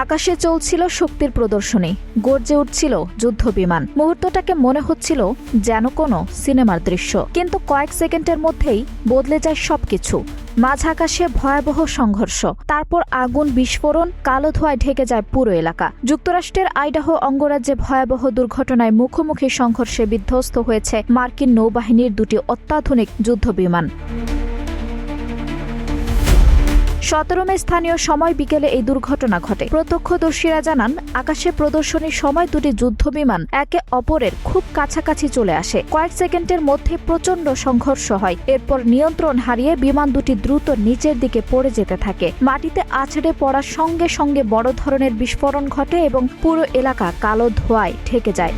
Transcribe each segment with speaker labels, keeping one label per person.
Speaker 1: আকাশে চলছিল শক্তির প্রদর্শনী, গর্জে উঠছিল যুদ্ধবিমান। মুহূর্তটাকে মনে হচ্ছিল যেন কোনো সিনেমার দৃশ্য, কিন্তু কয়েক সেকেন্ডের মধ্যেই বদলে যায় সবকিছু। মাঝ আকাশে ভয়াবহ সংঘর্ষ, তারপর আগুন, বিস্ফোরণ, কালো ধোঁয়ায় ঢেকে যায় পুরো এলাকা। যুক্তরাষ্ট্রের আইডাহো অঙ্গরাজ্যে ভয়াবহ দুর্ঘটনায় মুখোমুখি সংঘর্ষে বিধ্বস্ত হয়েছে মার্কিন নৌবাহিনীর দুটি অত্যাধুনিক যুদ্ধবিমান। 17 মে স্থানীয় সময় বিকেলে এই দুর্ঘটনা ঘটে। প্রত্যক্ষদর্শীরা জানান, আকাশে প্রদর্শনীর সময় দুটি যুদ্ধবিমান একে অপরের খুব কাছাকাছি চলে আসে। কয়েক সেকেন্ডের মধ্যে প্রচণ্ড সংঘর্ষ হয়। এরপর নিয়ন্ত্রণ হারিয়ে বিমান দুটি দ্রুত নিচের দিকে পড়ে যেতে থাকে। মাটিতে আছড়ে পড়ার সঙ্গে সঙ্গে বড় ধরনের বিস্ফোরণ ঘটে এবং পুরো এলাকা কালো ধোঁয়ায় ঢেকে যায়।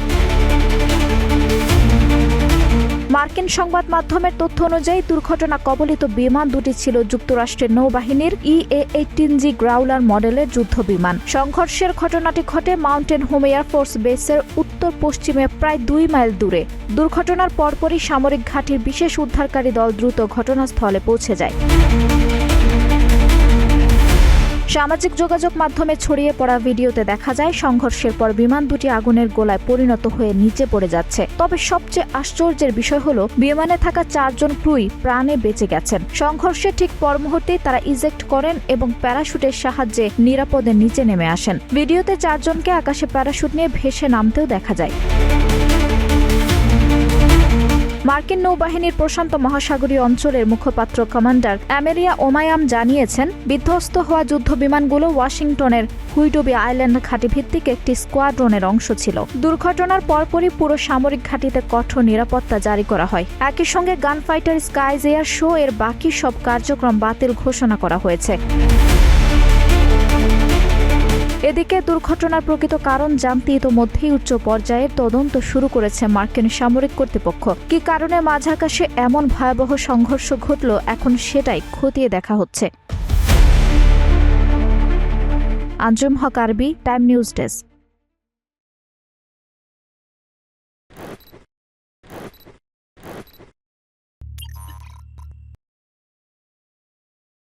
Speaker 1: মার্কিন সংবাদ মাধ্যমের তথ্য অনুযায়ী দুর্ঘটনা কবলিত বিমান দুটি ছিল যুক্তরাষ্ট্রের নৌবাহিনীর EA-18G গ্রাউলার মডেলের যুদ্ধবিমান। সংঘর্ষের ঘটনাটি ঘটে মাউন্টেন হোম এয়ারফোর্স বেসের উত্তর পশ্চিমে প্রায় 2 মাইল দূরে। দুর্ঘটনার পরপরই সামরিক ঘাঁটির বিশেষ উদ্ধারকারী দল দ্রুত ঘটনাস্থলে পৌঁছে যায়। সামাজিক যোগাযোগ মাধ্যমে ছড়িয়ে পড়া ভিডিওতে দেখা যায় সংঘর্ষের পর বিমান দুটি আগুনের গোলায় পরিণত হয়ে নিচে পড়ে যাচ্ছে। তবে সবচেয়ে আশ্চর্যের বিষয় হলো, বিমানে থাকা 4 জন ক্রুই প্রাণে বেঁচে গেছেন। সংঘর্ষের ঠিক পর মুহূর্তেই তারা ইজেক্ট করেন এবং প্যারাশুটের সাহায্যে নিরাপদে নিচে নেমে আসেন। ভিডিওতে 4 জনকে আকাশে প্যারাশুট নিয়ে ভেসে নামতেও দেখা যায়। মার্কিন নৌবাহিনীর প্রশান্ত মহাসাগরীয় অঞ্চলের মুখপাত্র কমান্ডার অ্যামেলিয়া ওমায়াম জানিয়েছেন, বিধ্বস্ত হওয়া যুদ্ধবিমানগুলো ওয়াশিংটনের হুইডবি আইল্যান্ড ঘাঁটি ভিত্তিক একটি স্কোয়াড্রনের অংশ ছিল। দুর্ঘটনার পরপরই পুরো সামরিক ঘাঁটিতে কঠোর নিরাপত্তা জারি করা হয়। একই সঙ্গে গান ফাইটার স্কাইজ এয়ার শো এর বাকি সব কার্যক্রম বাতিল ঘোষণা করা হয়েছে। এদিকে দুর্ঘটনার প্রকৃত কারণ জানতে ইতোমধ্যেই উচ্চ পর্যায়ের তদন্ত শুরু করেছে মার্কিন সামরিক কর্তৃপক্ষ। কি কারণে মাঝ আকাশে এমন ভয়াবহ সংঘর্ষ ঘটল, এখন সেটাই খতিয়ে দেখা হচ্ছে। আঞ্জুম হক আরবি, টাইম নিউজ ডেস্ক।